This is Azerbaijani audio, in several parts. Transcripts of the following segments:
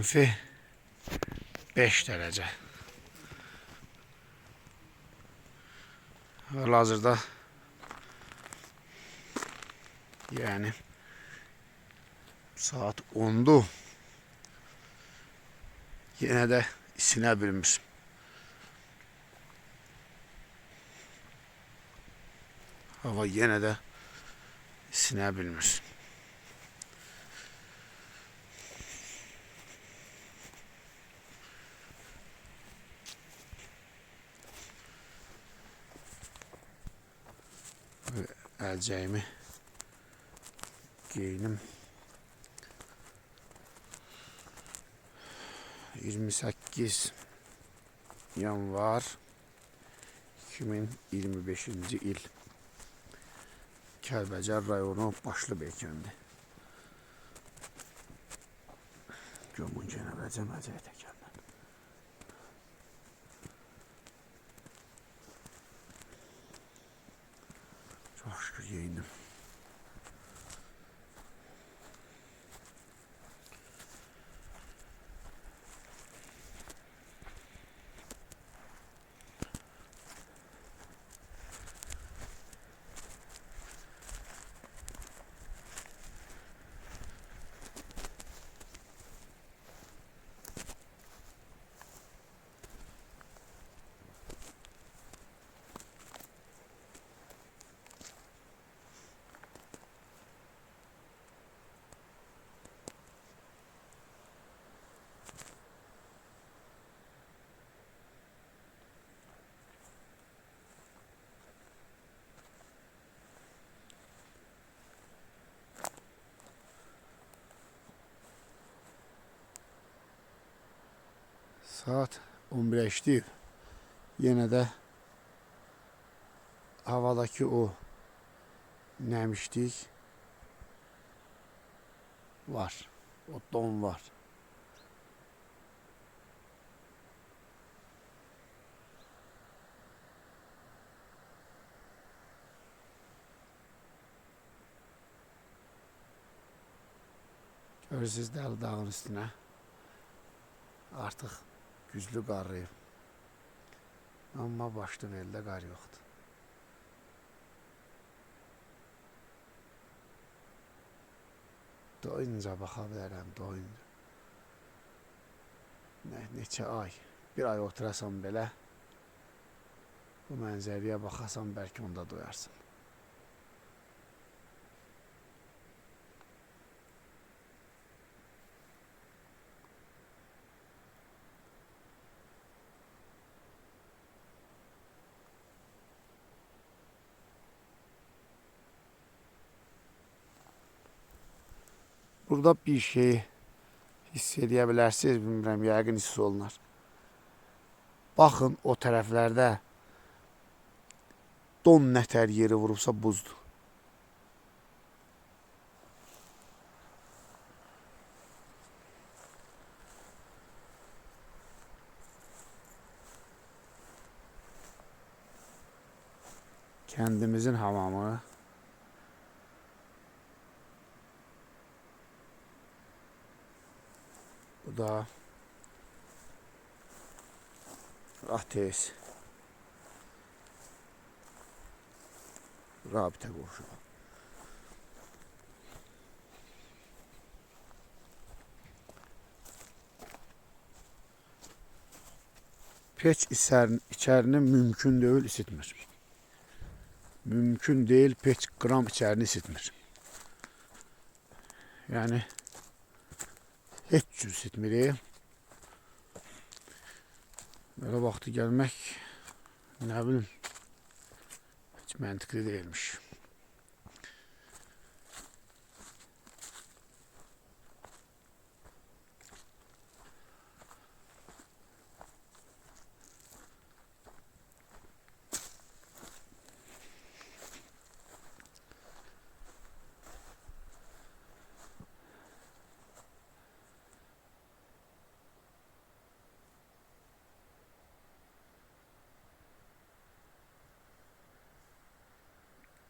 -5 derece. Hal-hazırda yani saat 10'du. Yine de isine bilmiş. Hava yine de isine bilmiş. Əlcəyimi geyinim. 28 yanvar 2025-ci il Kəlbəcər rayonu Başlıbey kəndi. Gömün genə vəcəməcək təkəndən. Çox şükür yeyindim. Saat 11'e işləyib. Yenə də havadakı o nəmişlik var. O don var. Görürsünüz Dəli dağın üstünə artıq güclü qarıyıb. Amma başdan əldə qar yoxdur. Doyunca baxa bilərəm, doyunca. Neçə ay, bir ay oturasan belə, bu mənzəriyə baxasan, bəlkə onda doyarsın. Burada bir şeyi hiss edə bilərsiniz, bilmirəm, yəqin hiss olunar. Baxın, o tərəflərdə don nətər yeri vurubsa buzdur. Kəndimizin hamamı bu da Ateş Rabitə qovşağı. Peç içərini mümkün deyil isitmir. Mümkün deyil, peç qram içərini isitmir. Yəni heç cür isitmir. Böyle vaxtı gəlmək, nə bilim, heç məntiqli deyilmiş.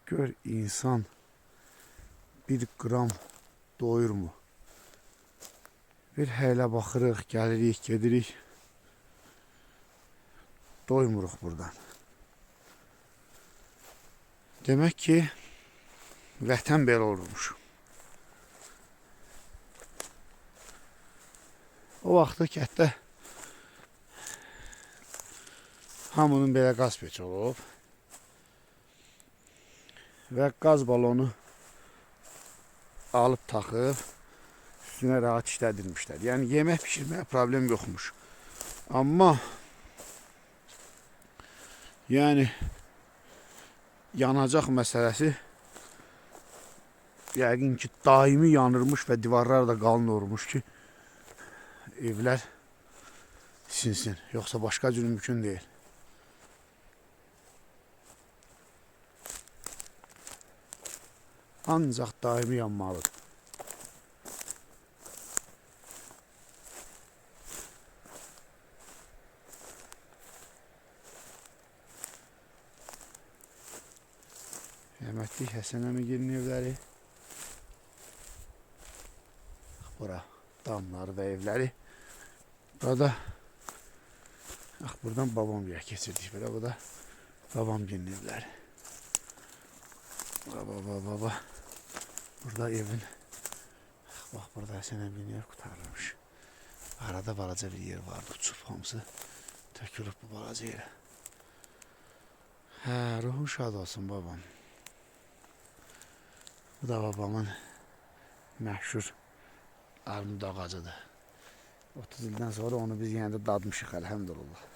Gör insan bir gram doyur mu? Bir həylə baxırıq, gəlirik, gedirik. Doymuruq buradan. Demək ki, vətən belə olurmuş. O vaxtda kətdə hamının belə qaz peçi olub və qaz balonu alıb taxıb üstünə rahat işlədirmişlər. Yəni yemək pişirməyə problem yoxmuş. Amma yəni yanacaq məsələsi yəqin ki daimi yanırmış və divarlar da qalın olmuş ki evlər sinsin. Yoxsa başqa cür mümkün deyil. Ancaq daimi yanmalıdır. Rəhmətlik Həsən əmigilin evləri. Bura damları və evləri. Burada buradan babam bir keçirdik. Belə bu da babam gelin evləri. Baba. Burada evin. Bax burada Həsən əmigilin ev qutarılmış. Arada balaca bir yer vardı. Uçub hamısı tökülüb bu balaca yerə. Hə, ruhun şad olsun babam. Bu da babamın məşhur armud ağacıdır. 30 ildən sonra onu biz yenə də dadmışıq, əlhəmdülillah.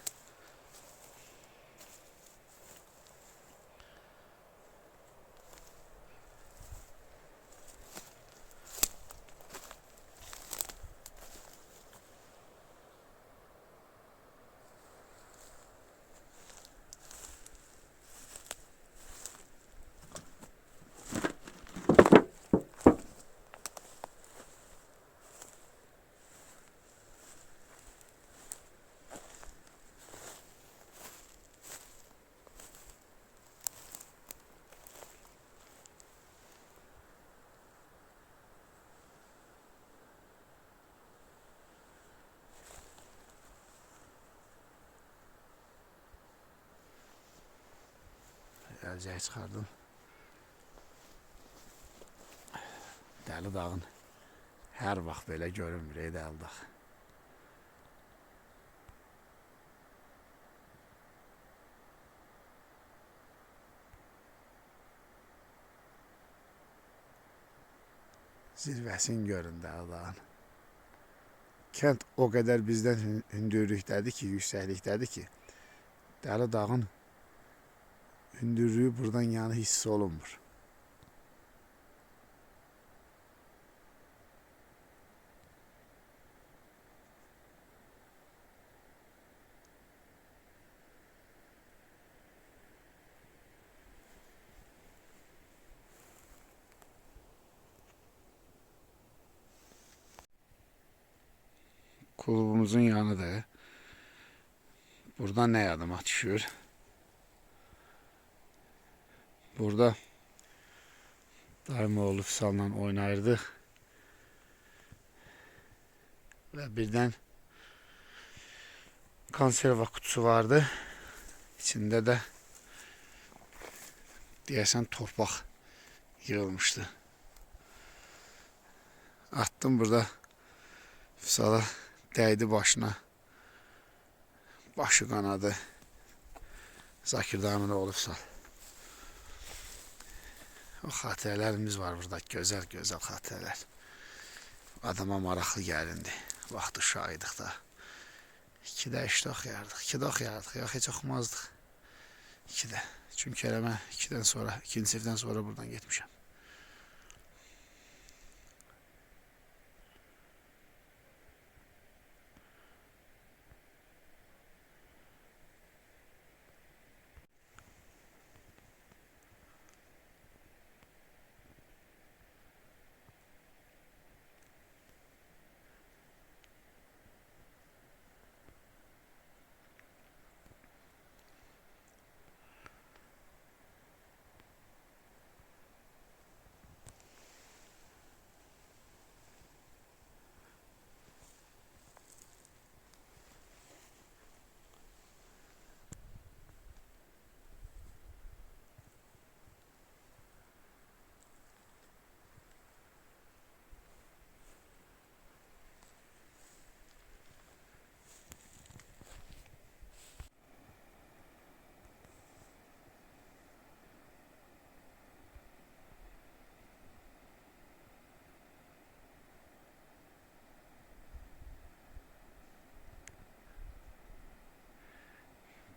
Əlcəyi çıxardım. Dəli dağın hər vaxt belə görünmür, Dəli dağ. Zirvəsini görün Dəli dağın. Kənd o qədər bizdən hündürlükdədir ki, yüksəklikdədir ki, Dəli dağın hündürlüğü buradan yani hiss olunmur. Kulübümüzün yanıdır. Buradan ne yadıma düşür? Burada daima oğlu Füsal'la oynayırdık. Ve birden konserve kutusu vardı. İçinde de deyəsən torpaq yığılmıştı. Attım burada Füsal'a dəydi başına. Başı qanadı. Zakir dayımın oğlu Füsal. O xatirələrimiz var burada, gözəl xatirələr. Adama maraqlı gəlindi. Vaxt uşağıydıq da. 2-də işdə oxuyardıq. 2-də oxuyardıq. Yox, heç oxumazdıq. 2-də. Çünki elə mən 2-dən sonra, 2-ci sinifdən sonra buradan getmişəm.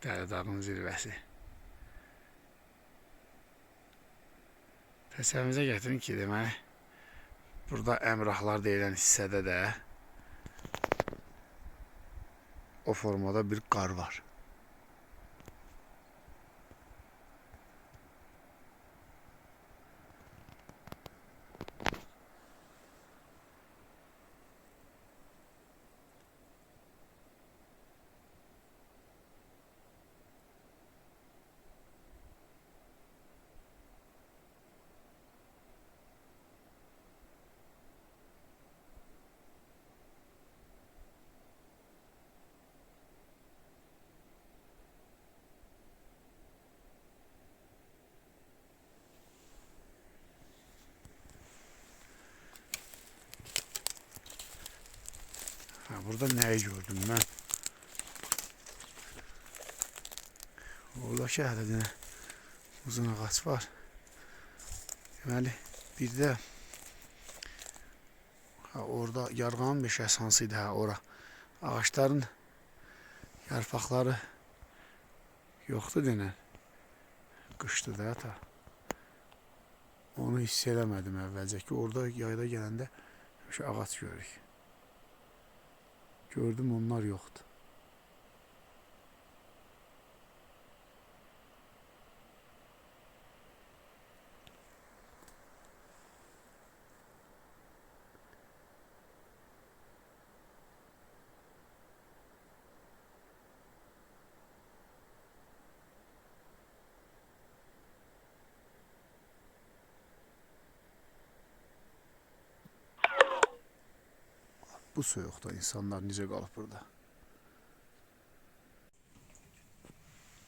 Dəli dağın zirvəsi. Təsəvvürünüzə gətirin ki, deməli, burada Əmrahlar deyilən hissədə də o formada bir qar var. Burada neyi gördüm ben? Oradakı hələ uzun ağac var. Deməli, bir də orada yarğanın meşəsi hansıydı ora. Ağaçların yarpaqları yoxdur denən. Qışdı da ta. Onu hiss eləmədim əvvəlcə ki, orada yayda gələndə ağac görürük. Gördüm, onlar yoxdur. Bu soyuqda insanlar necə qalıb burada?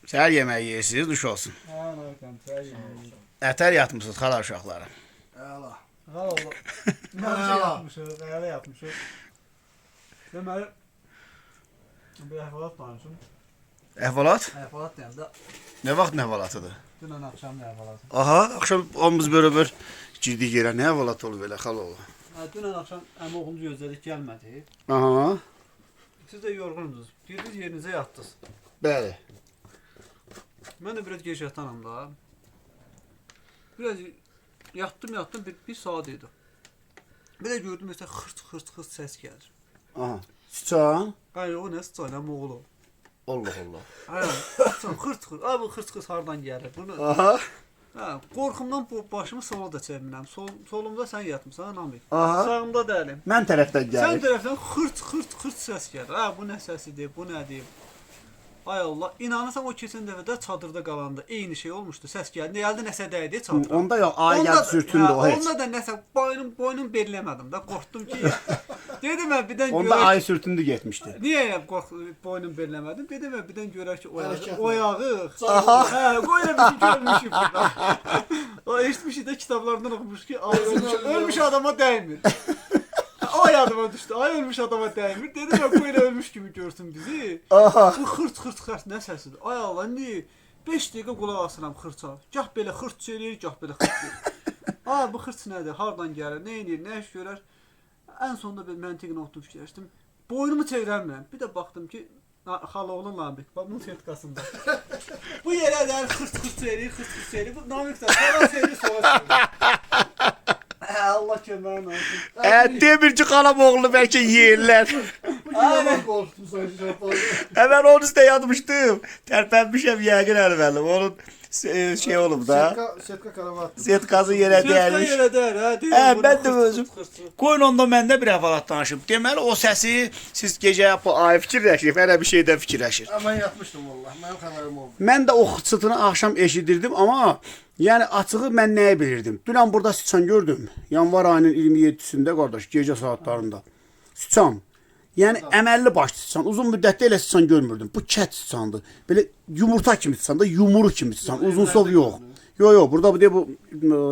Səhər yeməyi yeyirsiniz, duş olsun. Səhər yeməyi. Ətər yatmısınız xala uşaqları. Əla. Əla yatmışıq. Deməli, bir əhvalat danışım. Əhvalat? Əhvalat deyəndə, Nə vaxt əhvalatıdır? dünən axşam əhvalatı. Aha, axşam hamımız bərabər girdik yerə. Nə əhvalat olub belə xaloğlu? Dünən axşam əmi oğlunu gözlədik, gəlmədi. Aha, Siz də yorğundunuz. Girdiniz yerinizə yatdınız. bəli. Mən də biraz gec yatanım da. Biraz yatdım, bir saat idi. Bir də gördüm, mesela xırt səs gəlir. Aha, sıçan? Hayır, o nə sıçan, əmi oğlu. Allah Allah. Hayır, sıçan, xırt. Abi bu xırt hardan gəlir? Bunu... Aha. Hə, qorxumdan başımı sola da çevirmirəm. Solumda sən yatmısan, Namik. Aha. Sağımda dəlim. Mən tərəfdən Sən gəlir. tərəfdən xırt səs gəlir. Hə, bu nə səsidir, bu nədir? Ay Allah, inanırsan o keçən dəfə də çadırda qalanda eyni şey olmuşdu. Səs gəldi, gəldi nəsə dəydi çadıra. Onda yox, ay gəl sürtündü o heç. Onda da nəsə boynum belləmədim də, qorxdum ki. Dedim mən birdən Onda görək. ay sürtündü getmişdi. Niyə boynum belləmədim? Dedim mən birdən görək ki, oyağı. Aha. Hə, qoyla bir şey görmüşük burada. O eşitmişik də kitablardan oxumuş ki, ay ölmüş adama dəymir. O yadıma düşdü. Ay ölmüş adama dəymir. Dedim mən qoyla ölmüş kimi görsün bizi. Aha. Bu xırt nə səsidir? Ay Allah, indi 5 dəqiqə qulaq asıram xırça. Gah belə xırt eləyir, gah belə xırt eləyir. Ha, bu xırt nədir? Hardan gəlir? Nə edir? Nə iş görər? Ən sonunda bir məntiqini oturub fikirləşdim. Boynumu çevirəmirəm. Bir də baxdım ki, xaloğlu Namik, bax bunun sertifikasında. Bu yerə də xırt eləyir. Bu Namik də sağa çevirir, sola çevirir. Allah köməyin olsun. Demir ki, xalam oğlunu bəlkə yeyirlər. Aynen. Korktum sanki. Hemen onun üstüne yatmıştım. Terpenmişim yəqin əlbəli. Onun şey olub da. Setka karavat. Setkası yerə dəymiş. Yerə dəyər, Hə, mən də özüm. Qoyun onda məndə bir əhvalat danışım. Deməli o səsi siz gecə ay fikirləşib, hələ bir şeydən fikirləşir. Ben yatmıştım vallahi. Benim haberim oldu. Mən də o xıçıtını axşam eşidirdim, amma yəni açığı mən nəyi bilirdim? Dünən burada sıçan gördüm. Yanvar ayının 27-sində qardaş, gecə saatlarında. Sıçan. Yəni əməlli başlı sıçan. Uzun müddətdə elə sıçan görmürdüm. Bu kət sıçandı. Belə yumurta kimi sıçan da, yumuru kimi sıçan. Uzun sov yox. Yox, burada bu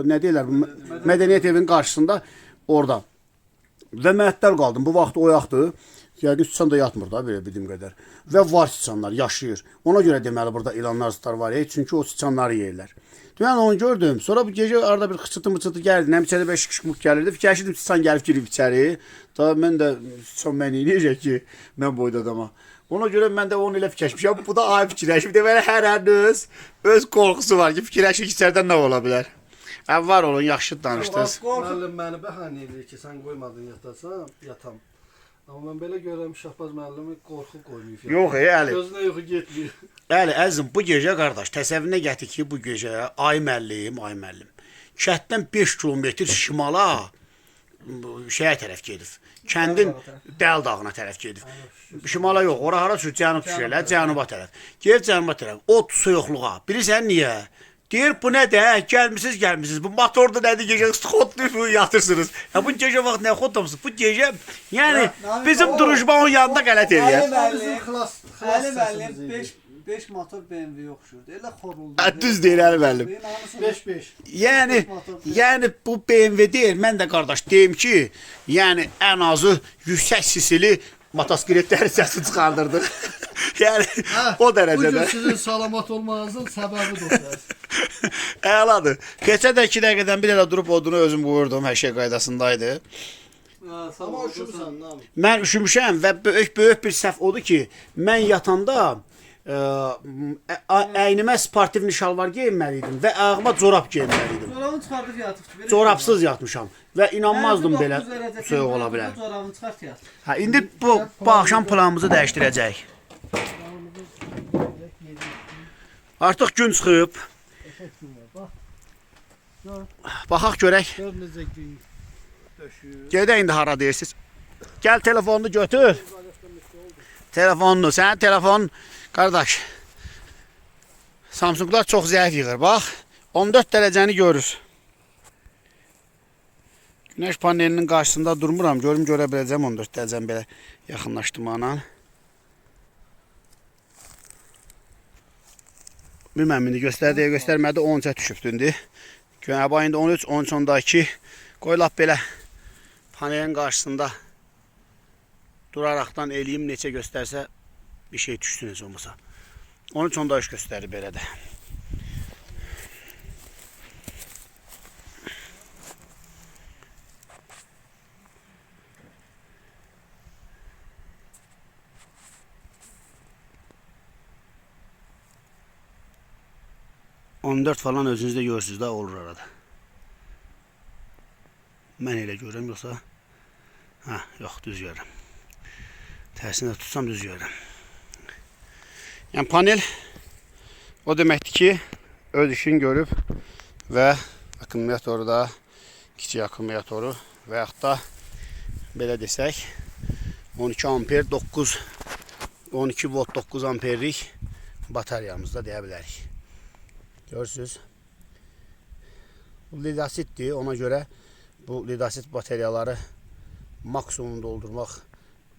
nə deyirlər? Bu Mədəniyyət evinin qarşısında orada. Və məəttəl qaldım. Bu vaxt oyaqdı. Yəqin sıçan da yatmır da belə bildiyim qədər. Və var sıçanlar, yaşayır. Ona görə deməli burada ilanlar, sıçlar var ya. Çünki o sıçanları yeyirlər. Dünən onu gördüm. Sonra bu gecə arada bir xıçıtı gəldi. Nə içəri 5 qışqımıq gəlirdi. Fikirləşdim sıçan gəlib girib içəri. Da mən də sıçan məni eləyəcək ki, mən boyda adama. Ona görə mən də onu elə fikirləşmişəm. Bu da ay fikirləşib. Deməli hər öz qorxusu var ki, fikirləşir ki, içəridən nə ola bilər. Var olun, yaxşı danışdınız. Müəllim məni bəhanə edir ki, sən qoymadın yatam. Amma mən belə görürəm Şahbaz müəllimi qorxu qoymayıb. Yox, Əli. Gözünə yuxu getmir. Əli, əzizim, bu gecə qardaş, təsəvvürünə gətir ki, bu gecə ay müəllim. Kənddən 5 kilometr şimala şeyə tərəf gedib. Kəndin Dəl dağına tərəf gedib. Şimala yox, ora hara düşür, cənub düşürlər, cənuba tərəf. Gedib cənuba tərəf, ot soyuqluğa. Bilirsən niyə? Deyir, bu nədir? Gəlmisiniz. Bu motorda nədir? Gecə xodlu yatırsınız. Ya bu gecə vaxt nə xodlamısınız? Bu gecə, yəni bizim duruşmanın yanında qələt eləyər. Əli müəllim 5 motor BMW oxşurdu. Elə xoruldu. Düz deyir Əli müəllim. 5-5. Yəni bu BMW deyir. Mən də qardaş deyim ki, yəni ən azı yüksək sisili motosikletlərin səsini çıxardırdı. Yəni o dərəcədə. Bu gün sizin salamat olmanızın səbəbi də Əladır. Keçə də 2 dəqiqədən bir elə durub odunu özüm qoyurdum. Hər şey qaydasındaydı. Amma üşümüsən, nə? Mən üşümüşəm və böyük bir səhv odur ki, mən yatanda əynimə sportiv şalvar geyinməliydim və ayağıma corab geyinməliydim. Corabını çıxardıb yatıbdı. Corabsız yatmışam və inanmazdım belə soyuq ola bilər. Corabını çıxart yat. Hə, indi bu axşam planımızı dəyişdirəcəyik. Artıq gün çıxıb. Baxaq görək. Gör necə gün döşür. Gedək indi hara deyirsiniz? Gəl telefonunu götür. Telefonunu, sənin telefonun qardaş. Samsunglar çox zəif yığır. Bax, 14 dərəcəni görür. Günəş panelinin qarşısında durmuram. Görüm görə biləcəm 14 dərəcəni belə yaxınlaşdırmaqla. Bilməm, indi göstərmədi 13-ə düşübdür indi. Günəbay indi 13, 13-12. Qoy lap belə panelin qarşısında duraraqdan eləyim neçə göstərsə bir şey düşsün heç olmasa. 13-13 göstərir belə də. ...14 falan özünüzdə görürsünüz də olur arada. Mən elə görürəm, yoxsa... Hə, yox, düz görürəm. Tərsində tutsam düz görürəm. Yəni panel o deməkdir ki, öz işini görüb və akkumulatoru da, kiçik akkumulatoru və yaxud da belə desək 12 amper 12 volt 9 amperlik bataryamızda deyə bilərik. Görürsünüz. Bu lead asiddir. Ona görə bu lead asid bateriyaları maksimum doldurmaq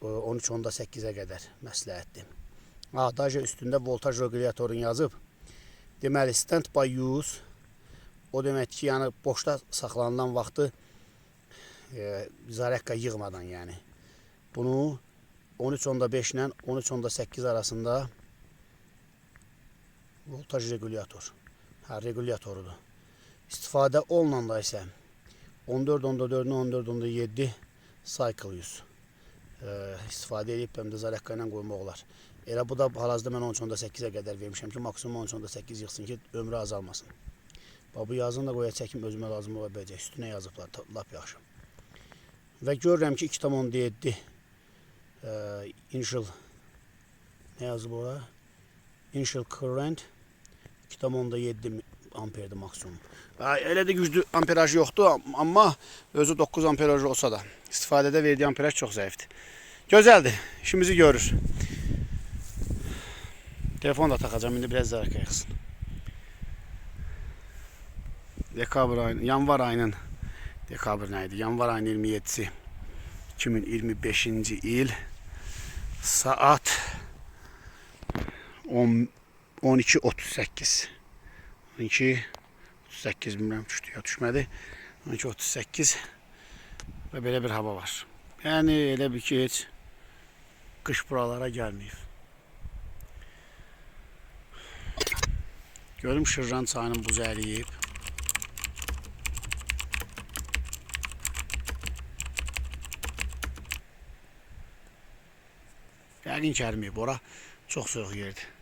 13.8-ə qədər məsləhətdir. Daja üstündə voltaj regulatorunu yazıb. Deməli, stand by use. O demək ki, yəni boşda saxlanılan vaxtı zarəkka yığmadan, yəni. Bunu 13.5 ilə 13.8 arasında voltaj regulator. Regulatorudur. İstifadə olunan da isə 14.4-dən 14.7 cycle use. İstifadə edib həm də zarəkka ilə qoymaq olar. Elə bu da hal-hazırda mən 13.8-ə qədər vermişəm ki, maksimum 13.8 yığsın ki, ömrü azalmasın. Bu yazını da qoya çəkim özümə lazım ola biləcək. Üstünə yazıblar, lap yaxşı. Və görürəm ki, 2.7 initial nə yazıb ora? Initial current 2.7 amperdir maksimum. Elə də güclü amperaj yoxdur, amma özü 9 amperaj olsa da istifadədə verdiyi amperaj çox zəifdir. Gözəldir, işimizi görür. Telefon da taxacam, indi biraz zarəkə yıxsın. Dekabr ayının, yanvar ayının, dekabr nə idi? Yanvar ayının 27-si 2025-ci il saat 12.38 12.38 bilmirəm, düşdü ya düşmədi. 12.38 və belə bir hava var. Yəni elə bir ki, heç qış buralara gəlməyib. Görüm Şırran çayının buzu əriyib. Yəqin ki, əriməyib. Ora çox soyuq yerdir.